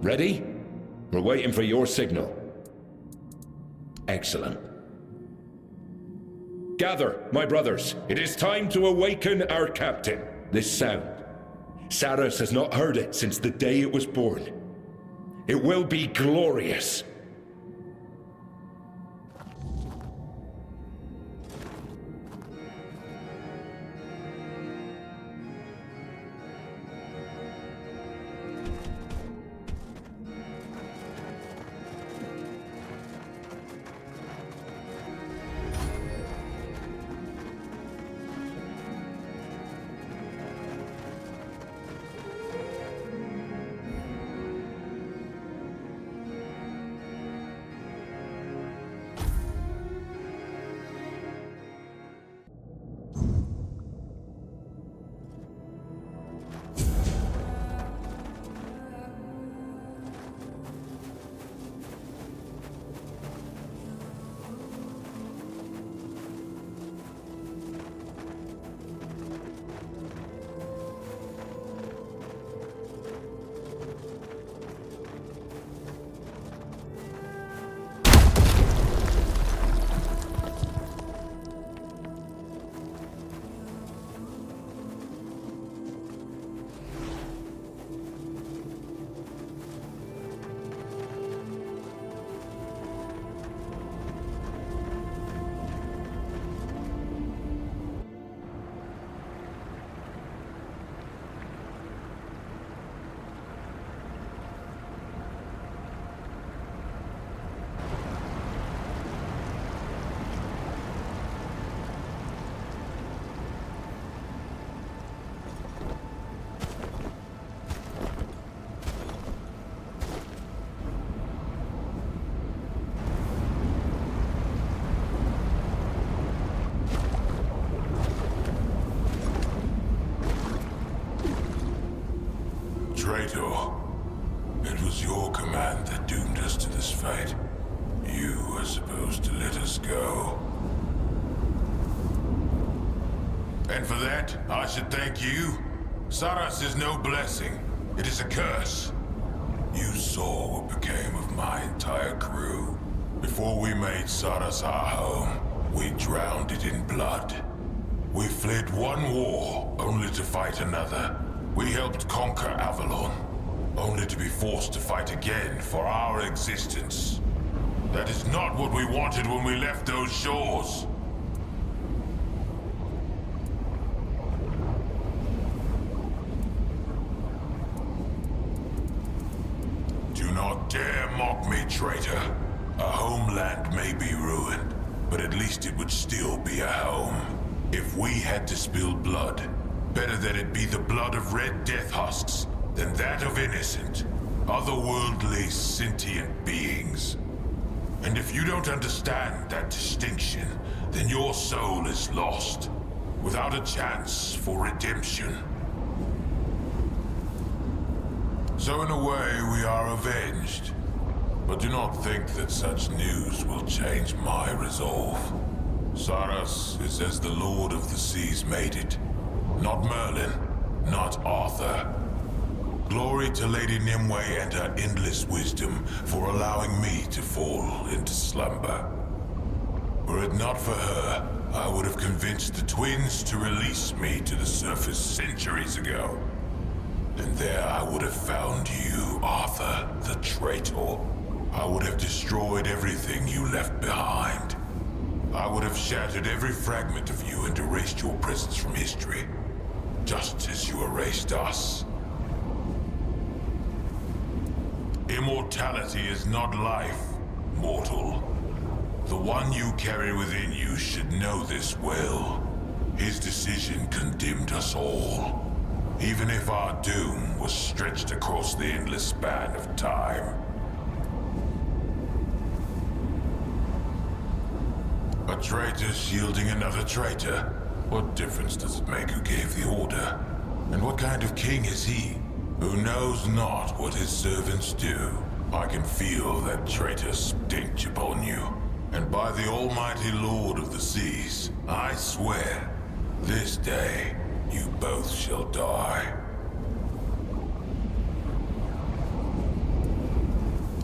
Ready? We're waiting for your signal. Excellent. Gather, my brothers. It is time to awaken our captain. This sound. Saras has not heard it since the day it was born. It will be glorious. Traitor, it was your command that doomed us to this fate. You were supposed to let us go. And for that, I should thank you. Saras is no blessing. It is a curse. You saw what became of my entire crew. Before we made Saras our home, we drowned it in blood. We fled one war, only to fight another. We helped conquer Avalon, only to be forced to fight again for our existence. That is not what we wanted when we left those shores. Do not dare mock me, traitor. A homeland may be ruined, but at least it would still be a home. If we had to spill blood, better that it be the blood of red death husks than that of innocent, otherworldly, sentient beings. And if you don't understand that distinction, then your soul is lost, without a chance for redemption. So in a way, we are avenged. But do not think that such news will change my resolve. Saras is as the Lord of the Seas made it. Not Merlin, not Arthur. Glory to Lady Nimue and her endless wisdom for allowing me to fall into slumber. Were it not for her, I would have convinced the twins to release me to the surface centuries ago. And there I would have found you, Arthur, the traitor. I would have destroyed everything you left behind. I would have shattered every fragment of you and erased your presence from history. Just as you erased us. Immortality is not life, mortal. The one you carry within you should know this well. His decision condemned us all, even if our doom was stretched across the endless span of time. A traitor shielding another traitor? What difference does it make who gave the order? And what kind of king is he, who knows not what his servants do? I can feel that traitor stench upon you. And by the almighty Lord of the Seas, I swear, this day you both shall die.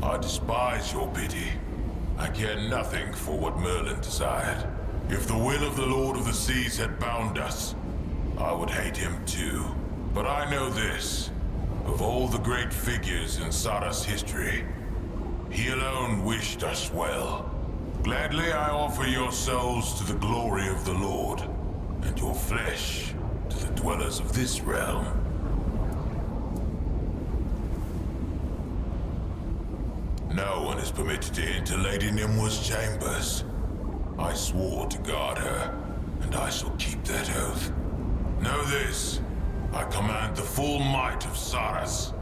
I despise your pity. I care nothing for what Merlin desired. If the will of the Lord of the Seas had bound us, I would hate him too. But I know this. Of all the great figures in Sara's history, he alone wished us well. Gladly I offer your souls to the glory of the Lord, and your flesh to the dwellers of this realm. No one is permitted to enter Lady Nimwa's chambers. I swore to guard her, and I shall keep that oath. Know this, I command the full might of Saras.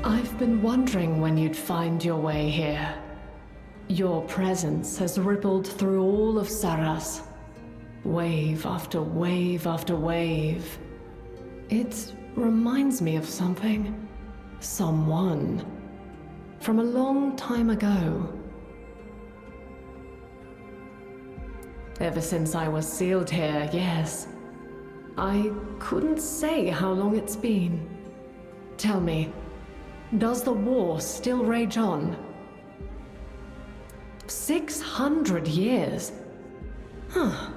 I've been wondering when you'd find your way here. Your presence has rippled through all of Saras. Wave after wave after wave. It reminds me of something. Someone. From a long time ago. Ever since I was sealed here, yes. I couldn't say how long it's been. Tell me, does the war still rage on? 600 years? Huh.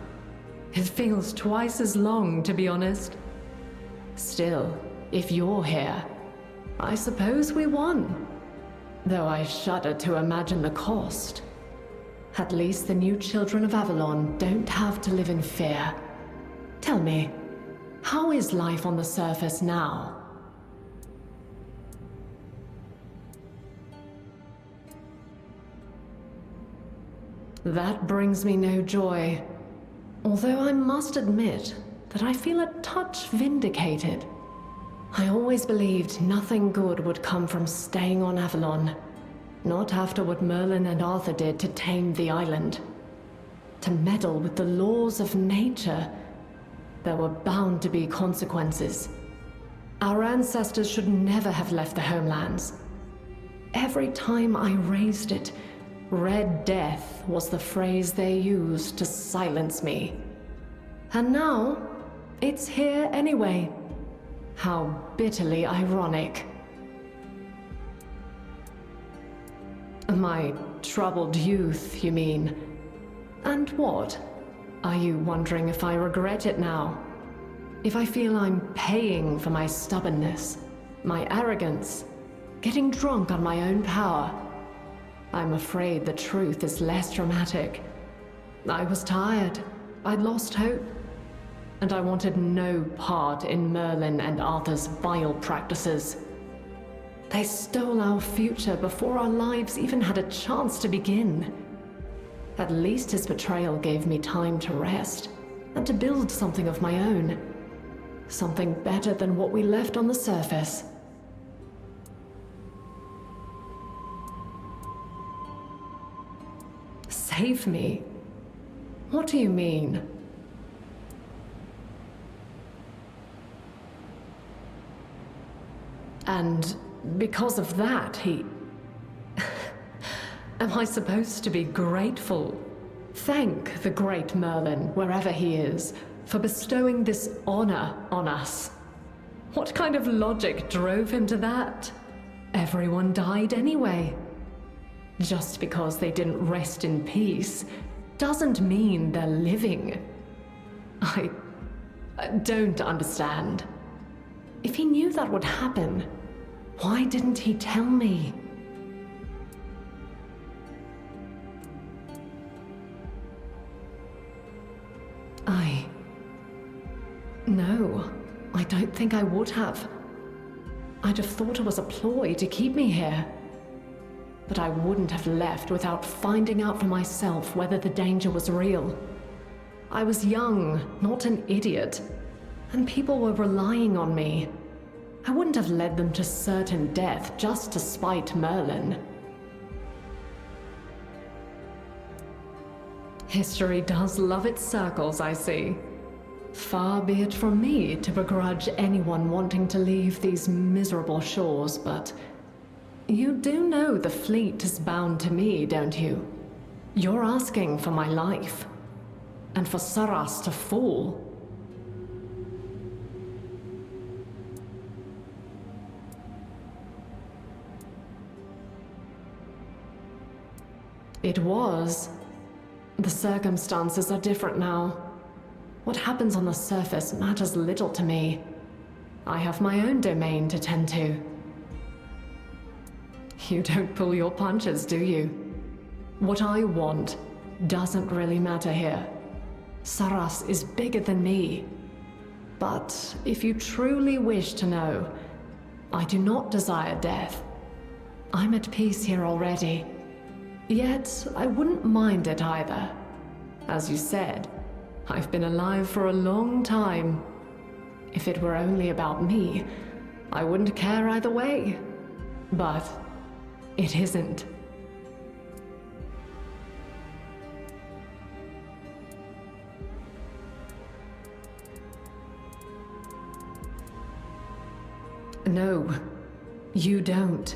It feels twice as long, to be honest. Still, if you're here, I suppose we won. Though I shudder to imagine the cost. At least the new children of Avalon don't have to live in fear. Tell me, how is life on the surface now? That brings me no joy. Although I must admit that I feel a touch vindicated. I always believed nothing good would come from staying on Avalon. Not after what Merlin and Arthur did to tame the island. To meddle with the laws of nature. There were bound to be consequences. Our ancestors should never have left their homelands. Every time I raised it, Red Death was the phrase they used to silence me. And now, it's here anyway. How bitterly ironic. My troubled youth, you mean? And what? Are you wondering if I regret it now? If I feel I'm paying for my stubbornness, my arrogance, getting drunk on my own power? I'm afraid the truth is less dramatic. I was tired. I'd lost hope. And I wanted no part in Merlin and Arthur's vile practices. They stole our future before our lives even had a chance to begin. At least his betrayal gave me time to rest and to build something of my own. Something better than what we left on the surface. Save me? What do you mean? And because of that, he... Am I supposed to be grateful? Thank the great Merlin, wherever he is, for bestowing this honor on us. What kind of logic drove him to that? Everyone died anyway. Just because they didn't rest in peace doesn't mean they're living. I don't understand. If he knew that would happen, why didn't he tell me? No, I don't think I would have. I'd have thought it was a ploy to keep me here. But I wouldn't have left without finding out for myself whether the danger was real. I was young, not an idiot, and people were relying on me. I wouldn't have led them to certain death just to spite Merlin. History does love its circles, I see. Far be it from me to begrudge anyone wanting to leave these miserable shores, but you do know the fleet is bound to me, don't you? You're asking for my life, and for Saras to fall. It was. The circumstances are different now. What happens on the surface matters little to me. I have my own domain to tend to. You don't pull your punches, do you? What I want doesn't really matter here. Saras is bigger than me. But if you truly wish to know, I do not desire death. I'm at peace here already. Yet, I wouldn't mind it either. As you said, I've been alive for a long time. If it were only about me, I wouldn't care either way. But it isn't. No, you don't.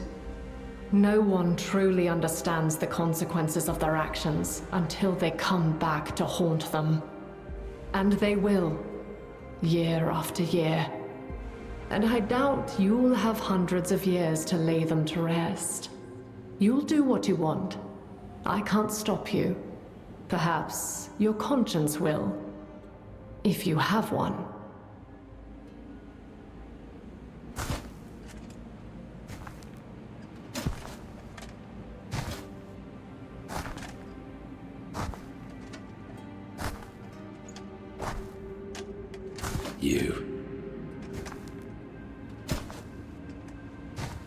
No one truly understands the consequences of their actions until they come back to haunt them. And they will, year after year. And I doubt you'll have hundreds of years to lay them to rest. You'll do what you want. I can't stop you. Perhaps your conscience will, if you have one.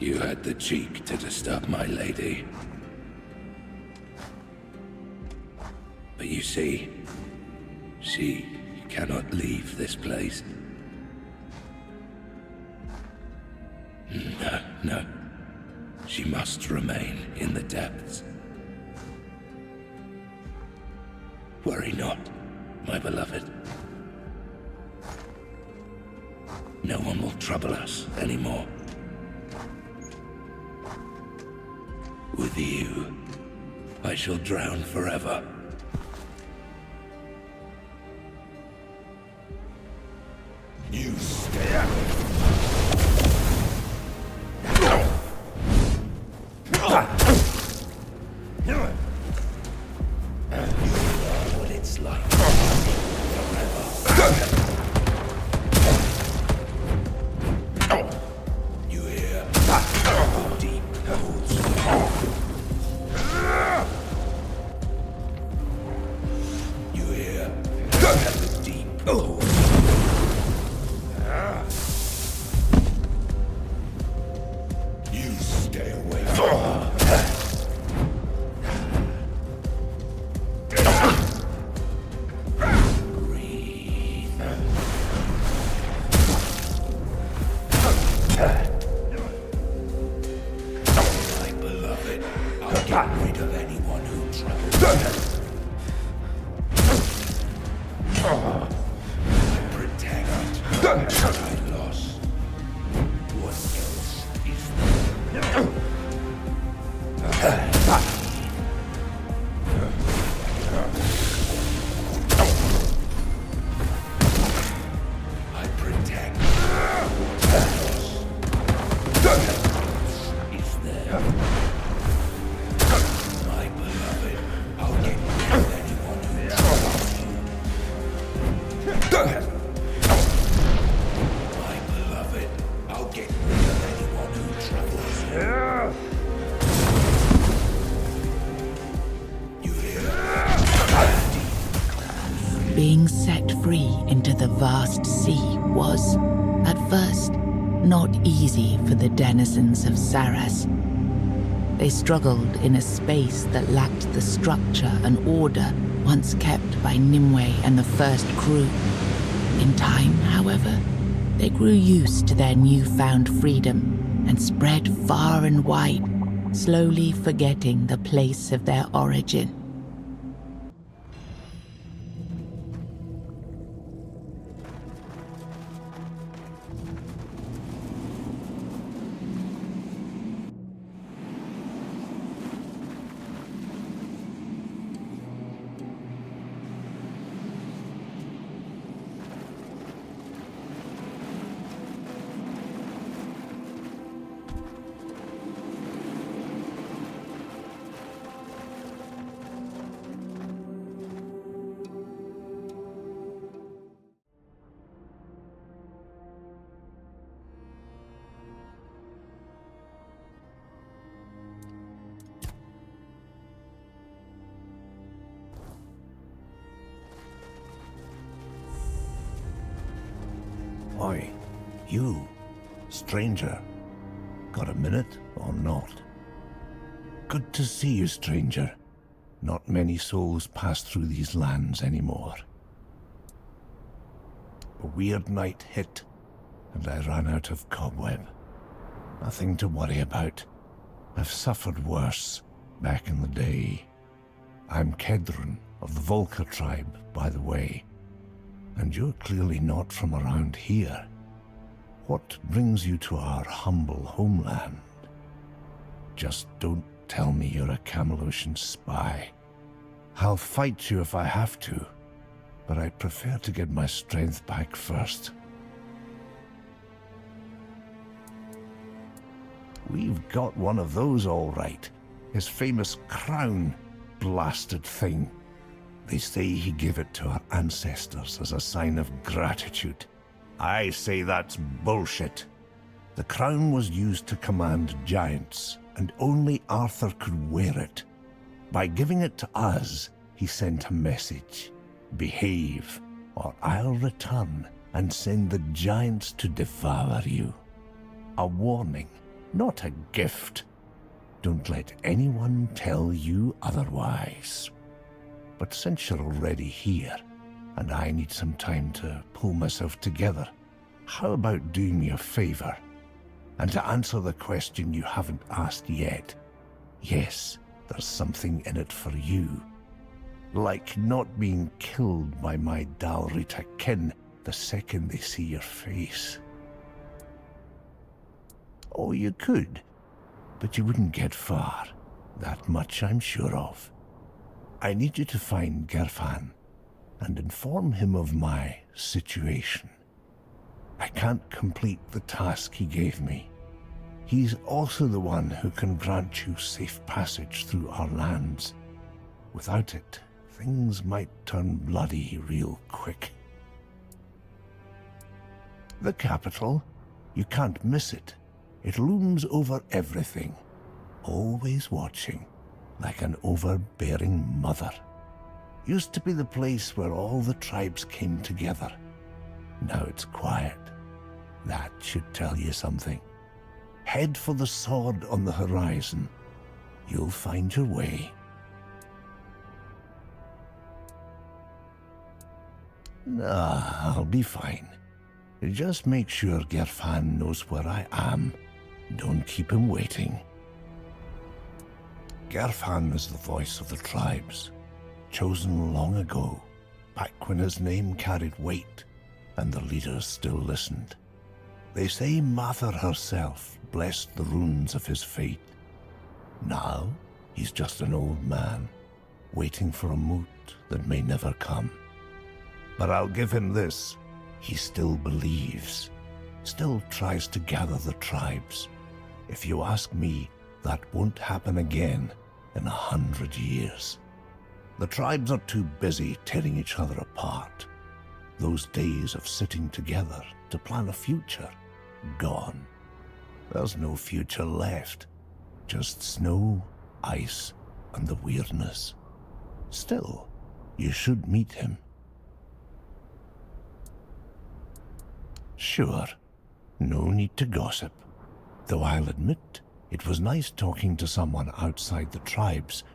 You had the cheek to disturb my lady. But you see, she cannot leave this place. No. She must remain in the depths. Worry not, my beloved. No one will trouble us anymore. With you, I shall drown forever. You stay out. You know what it's like. Forever. You hear? Deep holes. You hear? The deep holes. You stay away from her. Being set free into the vast sea was, at first, not easy for the denizens of Saras. They struggled in a space that lacked the structure and order once kept by Nimue and the first crew. In time, however, they grew used to their newfound freedom and spread far and wide, slowly forgetting the place of their origin. Oi, you, stranger. Got a minute or not? Good to see you, stranger. Not many souls pass through these lands anymore. A weird night hit, and I ran out of cobweb. Nothing to worry about. I've suffered worse back in the day. I'm Kedron of the Volca tribe, by the way. And you're clearly not from around here. What brings you to our humble homeland? Just don't tell me you're a Camelosian spy. I'll fight you if I have to, but I'd prefer to get my strength back first. We've got one of those all right. His famous crown, blasted thing. They say he gave it to our ancestors as a sign of gratitude. I say that's bullshit. The crown was used to command giants, and only Arthur could wear it. By giving it to us, he sent a message. Behave, or I'll return and send the giants to devour you. A warning, not a gift. Don't let anyone tell you otherwise. But since you're already here, and I need some time to pull myself together, how about doing me a favor? And to answer the question you haven't asked yet, yes, there's something in it for you. Like not being killed by my Dalrita kin the second they see your face. Oh, you could, but you wouldn't get far. That much I'm sure of. I need you to find Gerfan and inform him of my situation. I can't complete the task he gave me. He's also the one who can grant you safe passage through our lands. Without it, things might turn bloody real quick. The capital, you can't miss it. It looms over everything, always watching, like an overbearing mother. Used to be the place where all the tribes came together. Now it's quiet. That should tell you something. Head for the sword on the horizon. You'll find your way. Nah, I'll be fine. Just make sure Gerfan knows where I am. Don't keep him waiting. Gerfan is the voice of the tribes, chosen long ago, back when his name carried weight and the leaders still listened. They say Mather herself blessed the runes of his fate. Now, he's just an old man, waiting for a moot that may never come. But I'll give him this. He still believes, still tries to gather the tribes. If you ask me, that won't happen again in 100 years. The tribes are too busy tearing each other apart. Those days of sitting together to plan a future, gone. There's no future left, just snow, ice, and the weirdness. Still, you should meet him. Sure, no need to gossip. Though I'll admit, it was nice talking to someone outside the tribes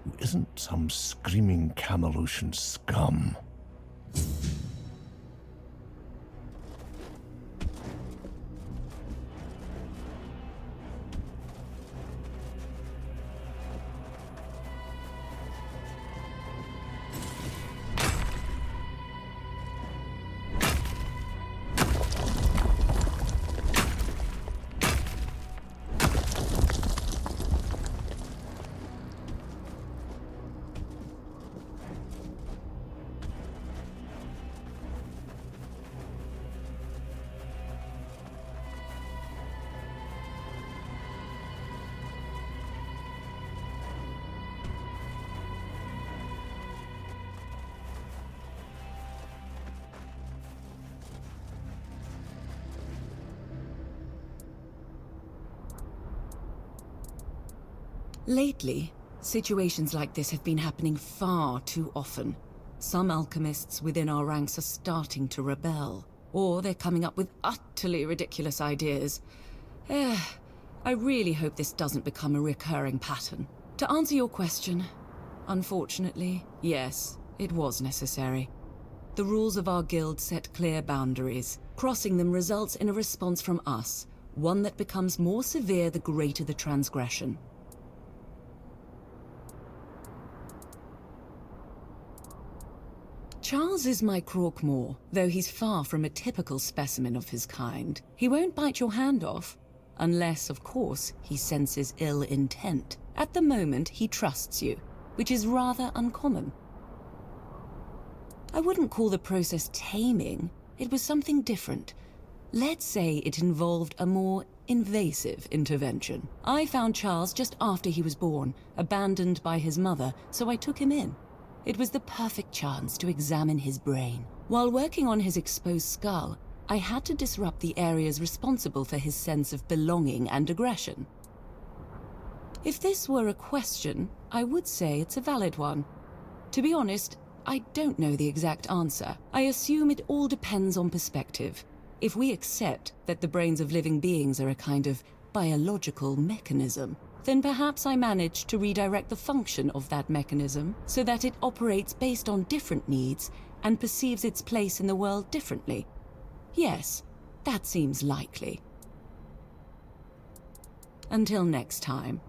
who isn't some screaming Camelosian scum. Lately, situations like this have been happening far too often. Some alchemists within our ranks are starting to rebel, or they're coming up with utterly ridiculous ideas. I really hope this doesn't become a recurring pattern. To answer your question, unfortunately, yes, it was necessary. The rules of our guild set clear boundaries. Crossing them results in a response from us, one that becomes more severe the greater the transgression. Charles is my Croakmore, though he's far from a typical specimen of his kind. He won't bite your hand off, unless, of course, he senses ill intent. At the moment, he trusts you, which is rather uncommon. I wouldn't call the process taming. It was something different. Let's say it involved a more invasive intervention. I found Charles just after he was born, abandoned by his mother, so I took him in. It was the perfect chance to examine his brain. While working on his exposed skull, I had to disrupt the areas responsible for his sense of belonging and aggression. If this were a question, I would say it's a valid one. To be honest, I don't know the exact answer. I assume it all depends on perspective. If we accept that the brains of living beings are a kind of biological mechanism, then perhaps I managed to redirect the function of that mechanism so that it operates based on different needs and perceives its place in the world differently. Yes, that seems likely. Until next time.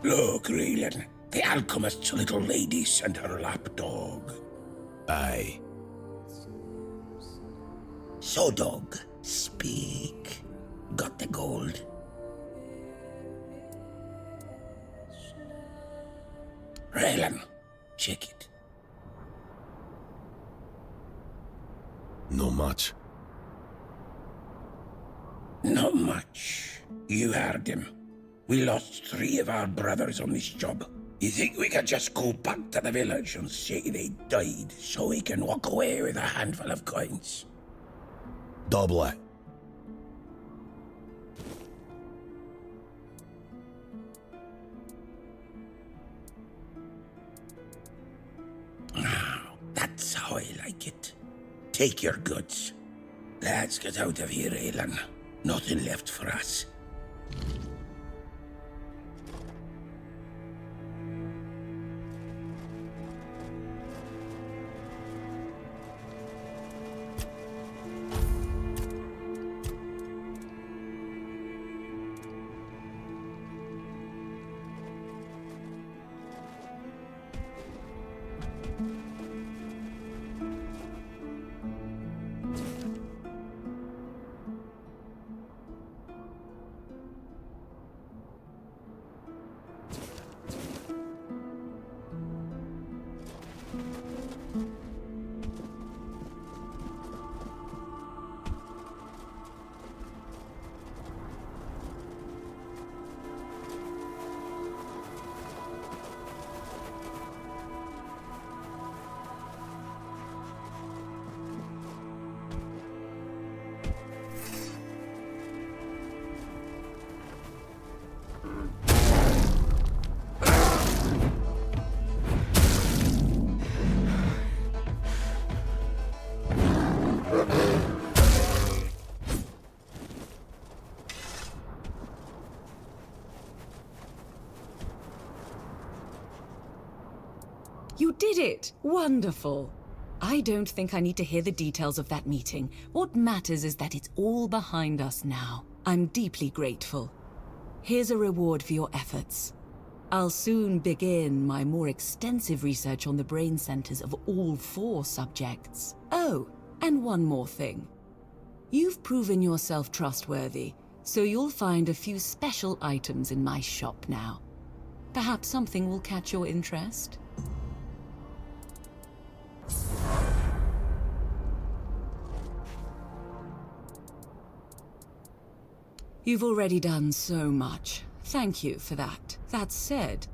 Look, Raylan, the alchemist's little lady sent her lapdog. Aye. So, dog, speak. Got the gold? Raylan, check it. No much. Not much. You heard him. We lost 3 of our brothers on this job. You think we could just go back to the village and say they died so we can walk away with a handful of coins? Double it. That's how I like it. Take your goods. Let's get out of here, Alan. Nothing left for us. You did it! Wonderful! I don't think I need to hear the details of that meeting. What matters is that it's all behind us now. I'm deeply grateful. Here's a reward for your efforts. I'll soon begin my more extensive research on the brain centers of all 4 subjects. Oh, and one more thing. You've proven yourself trustworthy, so you'll find a few special items in my shop now. Perhaps something will catch your interest? You've already done so much. Thank you for that. That said,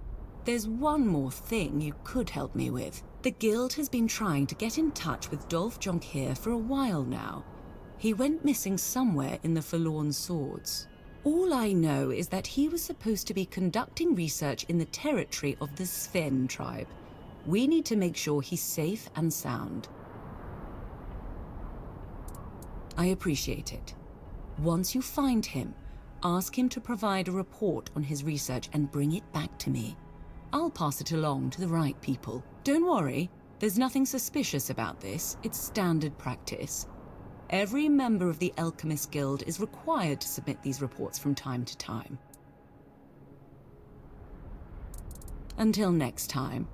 there's one more thing you could help me with. The Guild has been trying to get in touch with Dolph Jonquier for a while now. He went missing somewhere in the Forlorn Swords. All I know is that he was supposed to be conducting research in the territory of the Sven tribe. We need to make sure he's safe and sound. I appreciate it. Once you find him, ask him to provide a report on his research and bring it back to me. I'll pass it along to the right people. Don't worry, there's nothing suspicious about this. It's standard practice. Every member of the Alchemist Guild is required to submit these reports from time to time. Until next time.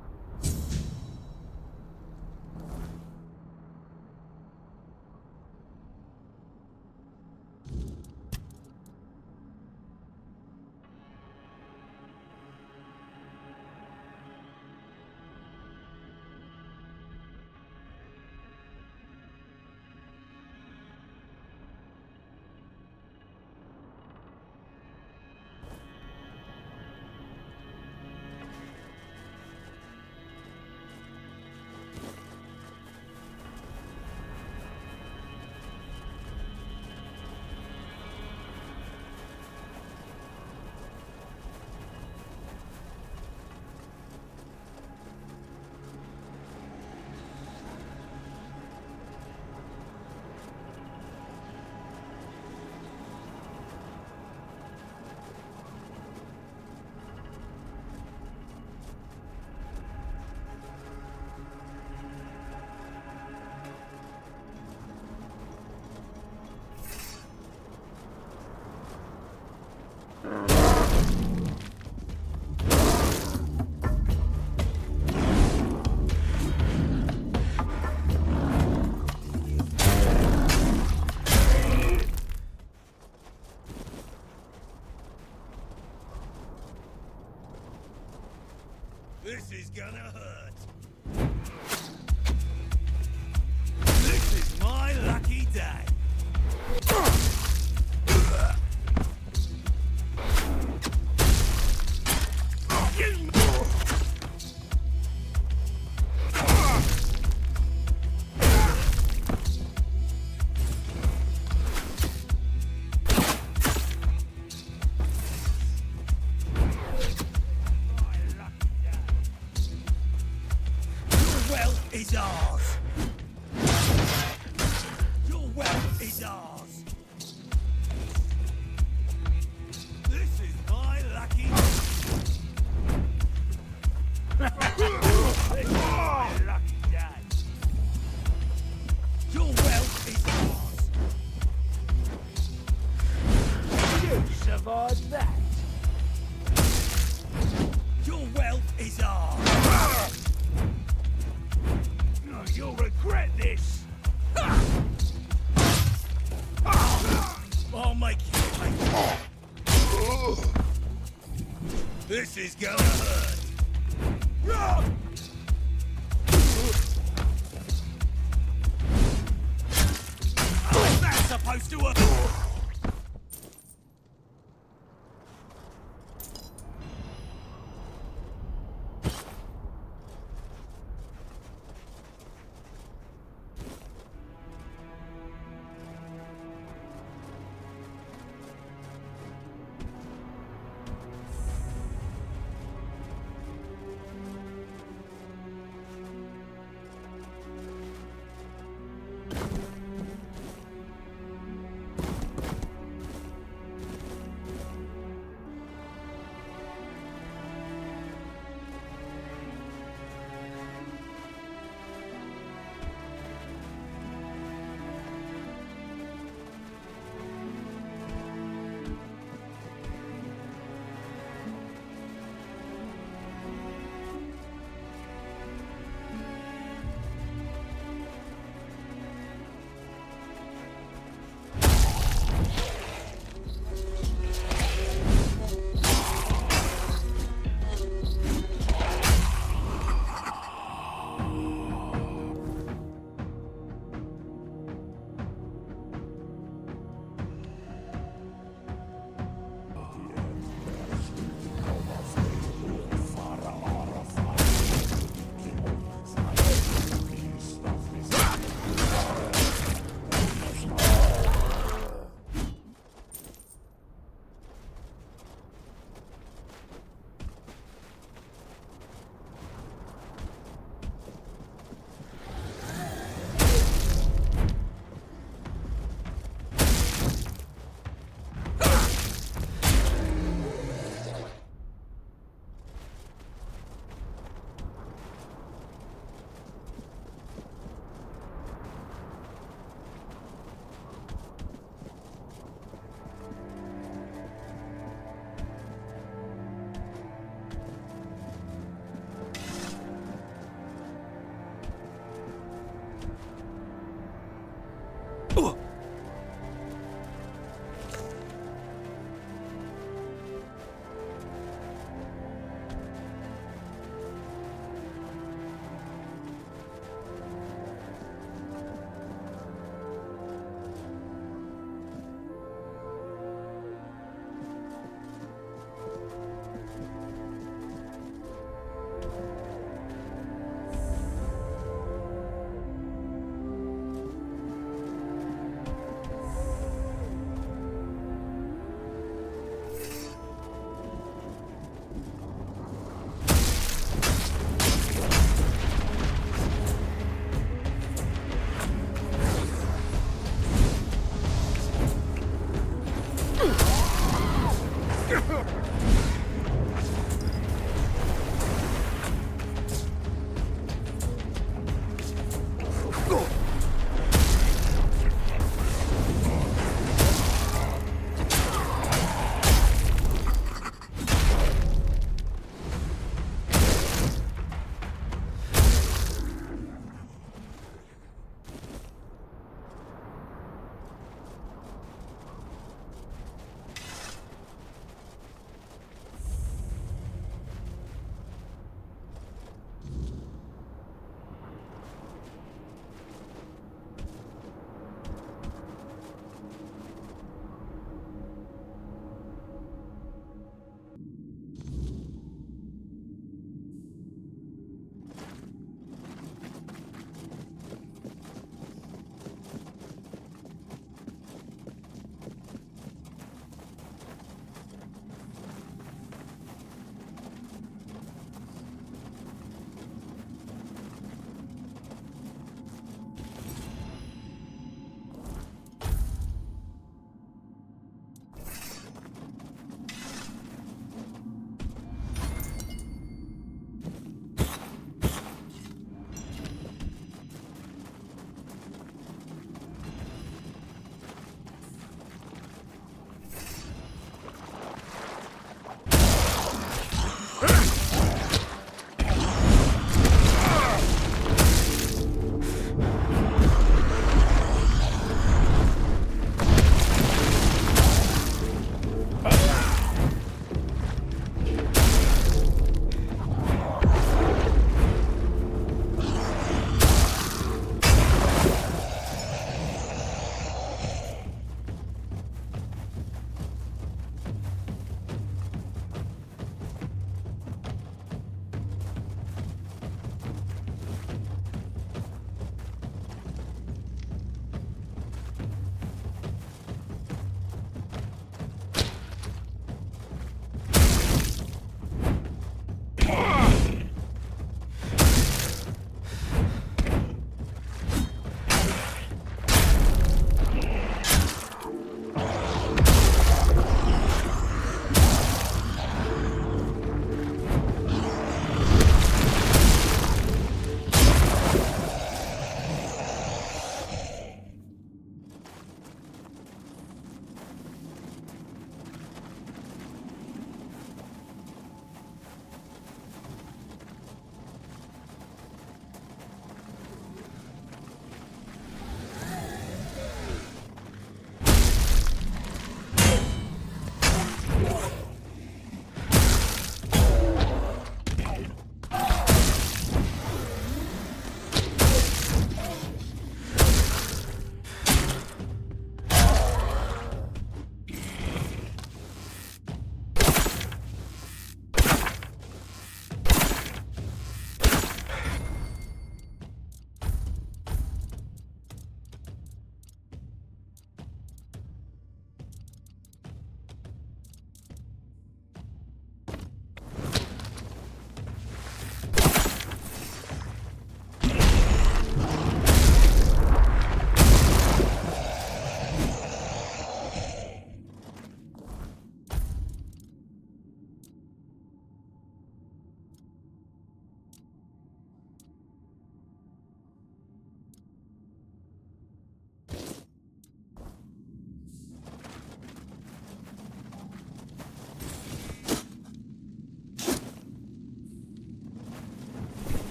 wealth is ours. Your wealth is ours. This is my lucky. This is my lucky day. Your wealth is ours. You survived that. Your wealth is ours. No, you'll regret this. I'll make you pay. This is gonna hurt. How's that supposed to work?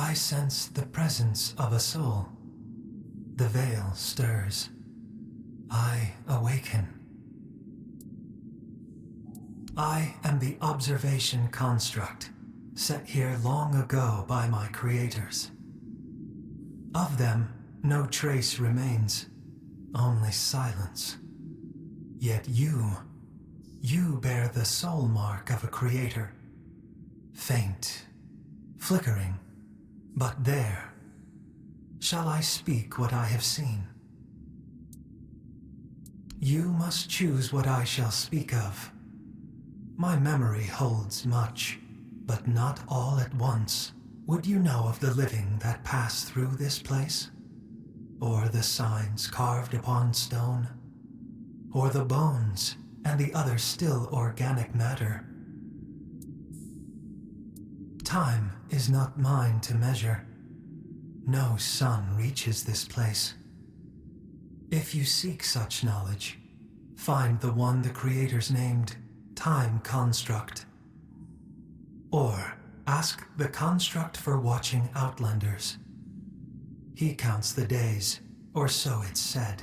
I sense the presence of a soul. The veil stirs. I awaken. I am the observation construct, set here long ago by my creators. Of them, no trace remains, only silence. Yet you bear the soul mark of a creator. Faint, flickering, but there. Shall I speak what I have seen? You must choose what I shall speak of. My memory holds much, but not all at once. Would you know of the living that pass through this place? Or the signs carved upon stone? Or the bones and the other still organic matter? Time is not mine to measure. No sun reaches this place. If you seek such knowledge, find the one the creators named Time Construct. Or ask the construct for watching Outlanders. He counts the days, or so it's said.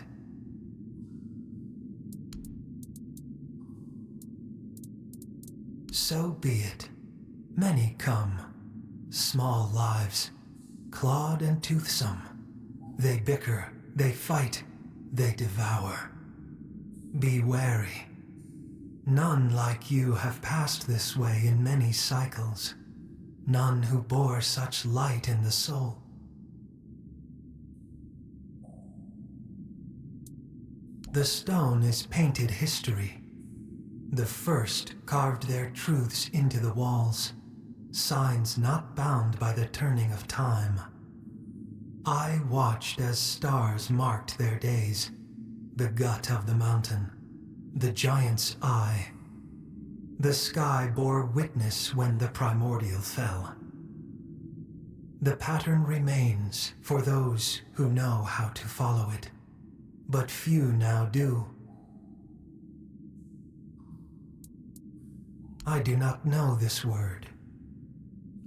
So be it. Many come, small lives, clawed and toothsome. They bicker, they fight, they devour. Be wary. None like you have passed this way in many cycles. None who bore such light in the soul. The stone is painted history. The first carved their truths into the walls, signs not bound by the turning of time. I watched as stars marked their days, the gut of the mountain, the giant's eye. The sky bore witness when the primordial fell. The pattern remains for those who know how to follow it, but few now do. I do not know this word.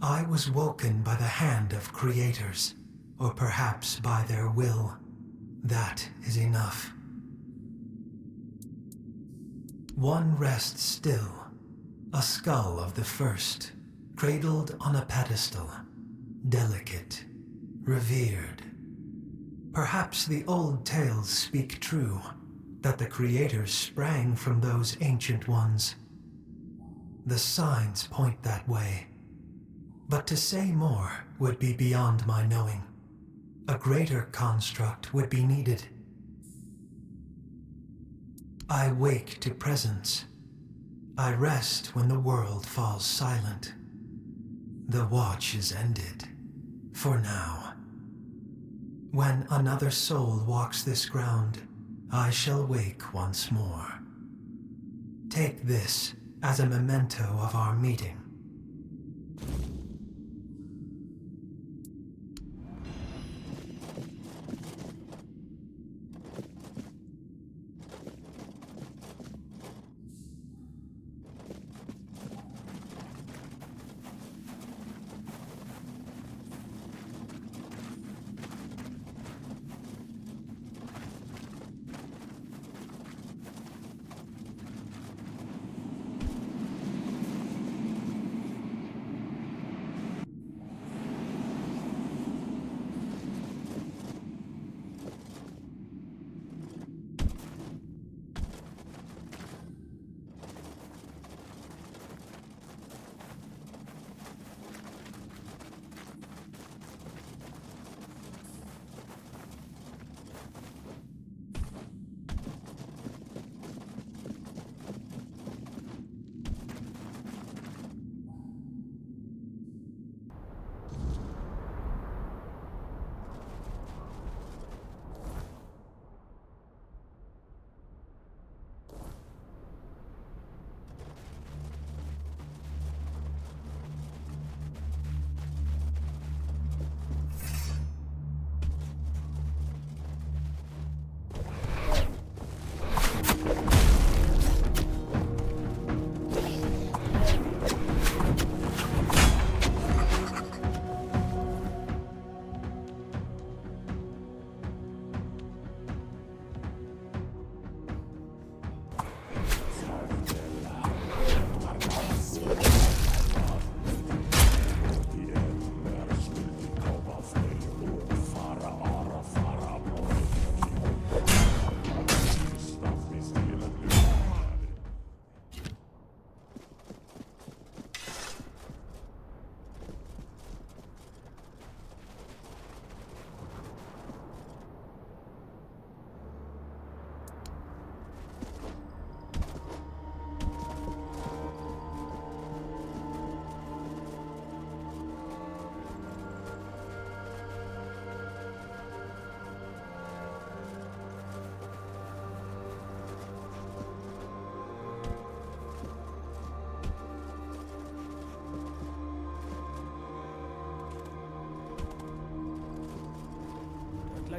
I was woken by the hand of creators, or perhaps by their will. That is enough. One rests still, a skull of the first, cradled on a pedestal, delicate, revered. Perhaps the old tales speak true, that the creators sprang from those ancient ones. The signs point that way. But to say more would be beyond my knowing. A greater construct would be needed. I wake to presence. I rest when the world falls silent. The watch is ended, for now. When another soul walks this ground, I shall wake once more. Take this as a memento of our meeting.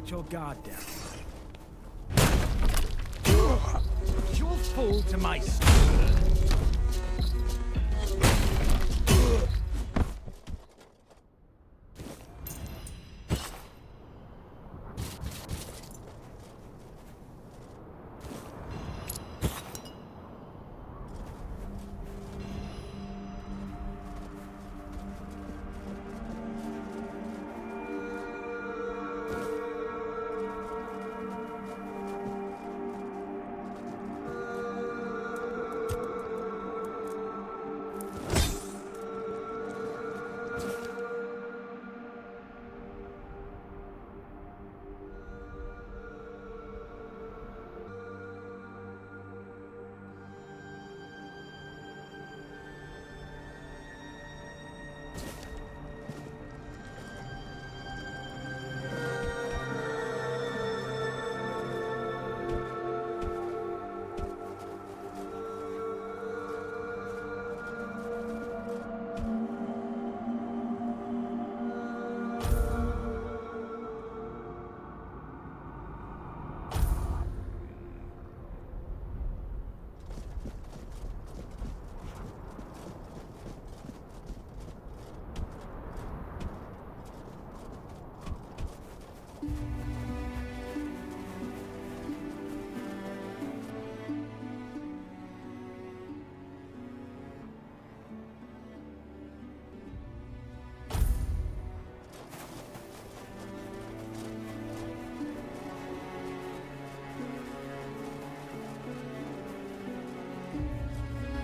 let your guard down. You'll fall to my sword.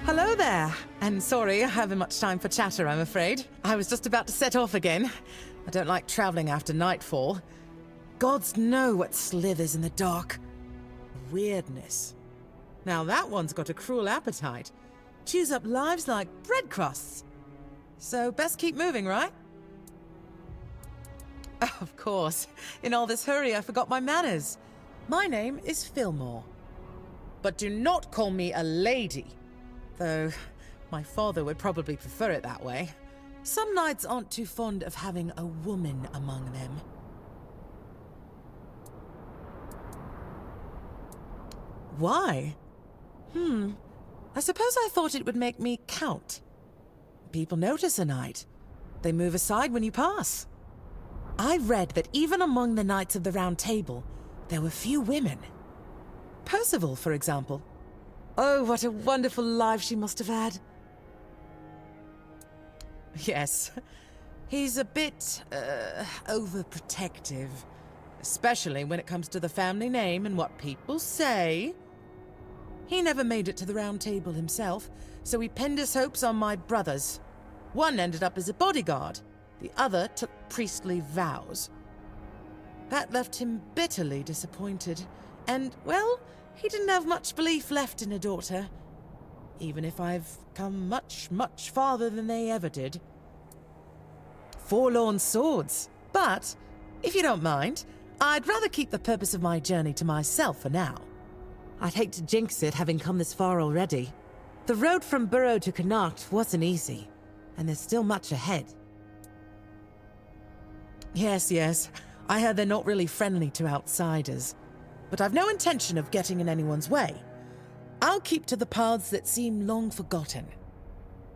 Hello there, and sorry I haven't much time for chatter, I'm afraid. I was just about to set off again. I don't like traveling after nightfall. Gods know what slithers in the dark. Weirdness. Now that one's got a cruel appetite. Chews up lives like bread crusts. So best keep moving, right? Oh, of course. In all this hurry, I forgot my manners. My name is Fillmore. But do not call me a lady. Though, my father would probably prefer it that way. Some knights aren't too fond of having a woman among them. Why? I suppose I thought it would make me count. People notice a knight. They move aside when you pass. I read that even among the Knights of the Round Table, there were few women. Percival, for example. Oh, what a wonderful life she must have had. Yes, he's a bit, overprotective. Especially when it comes to the family name and what people say. He never made it to the Round Table himself, so he pinned his hopes on my brothers. One ended up as a bodyguard, the other took priestly vows. That left him bitterly disappointed, and, well, he didn't have much belief left in a daughter, even if I've come much, much farther than they ever did. Forlorn swords. But, if you don't mind, I'd rather keep the purpose of my journey to myself for now. I'd hate to jinx it having come this far already. The road from Burrow to Connacht wasn't easy, and there's still much ahead. Yes, I heard they're not really friendly to outsiders. But I've no intention of getting in anyone's way. I'll keep to the paths that seem long forgotten.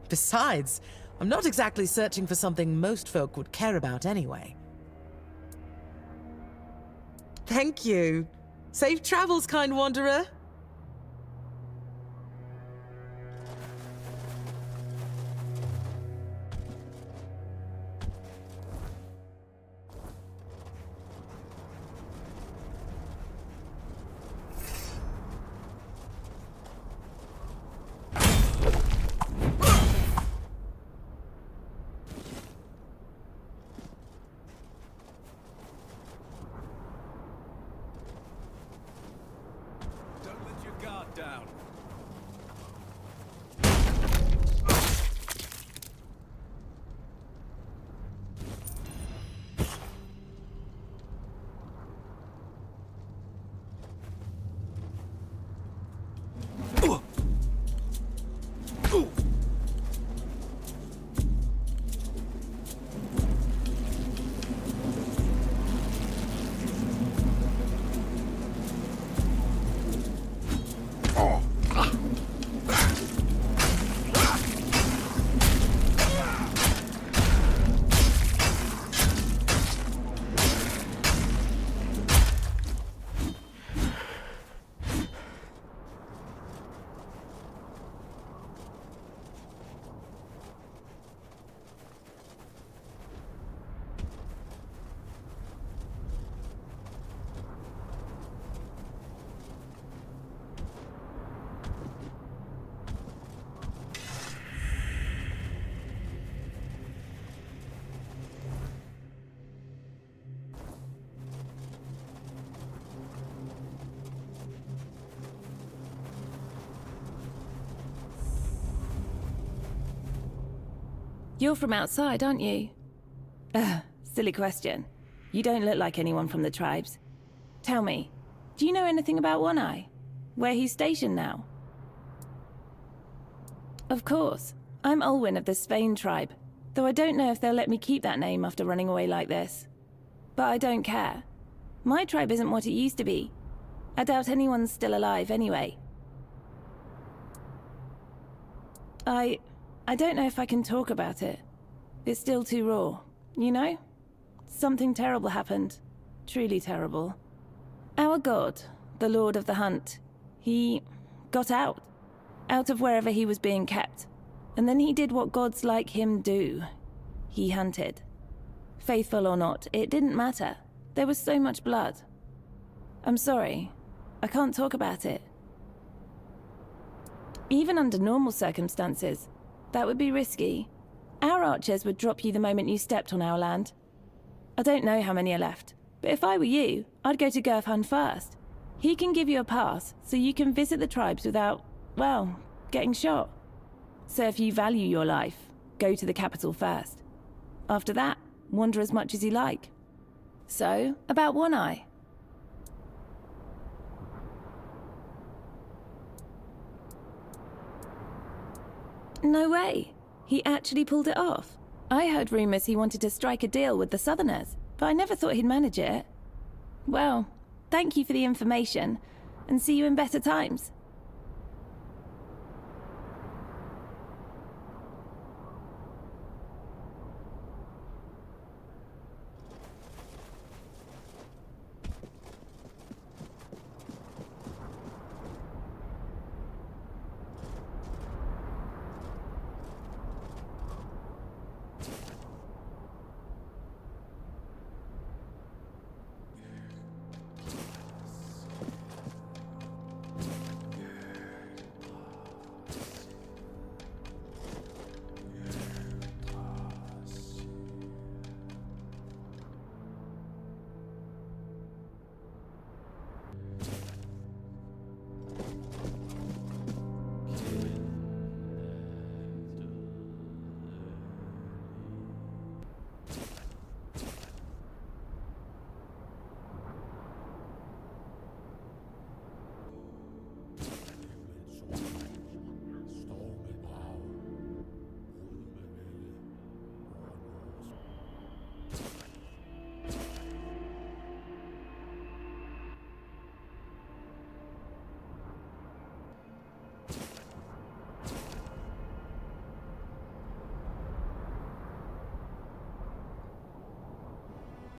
Besides, I'm not exactly searching for something most folk would care about anyway. Thank you. Safe travels, kind wanderer. Down. You're from outside, aren't you? Silly question. You don't look like anyone from the tribes. Tell me, do you know anything about One Eye? Where he's stationed now? Of course. I'm Olwyn of the Svein tribe, though I don't know if they'll let me keep that name after running away like this. But I don't care. My tribe isn't what it used to be. I doubt anyone's still alive anyway. I don't know if I can talk about it. It's still too raw, you know? Something terrible happened. Truly terrible. Our god, the Lord of the Hunt, he got out of wherever he was being kept. And then he did what gods like him do. He hunted. Faithful or not, it didn't matter. There was so much blood. I'm sorry. I can't talk about it. Even under normal circumstances, that would be risky. Our archers would drop you the moment you stepped on our land. I don't know how many are left, but if I were you, I'd go to Gurfhan first. He can give you a pass, so you can visit the tribes without, well, getting shot. So if you value your life, go to the capital first. After that, wander as much as you like. So, about One Eye. No way. He actually pulled it off. I heard rumors he wanted to strike a deal with the Southerners, but I never thought he'd manage it. Well, thank you for the information, and see you in better times.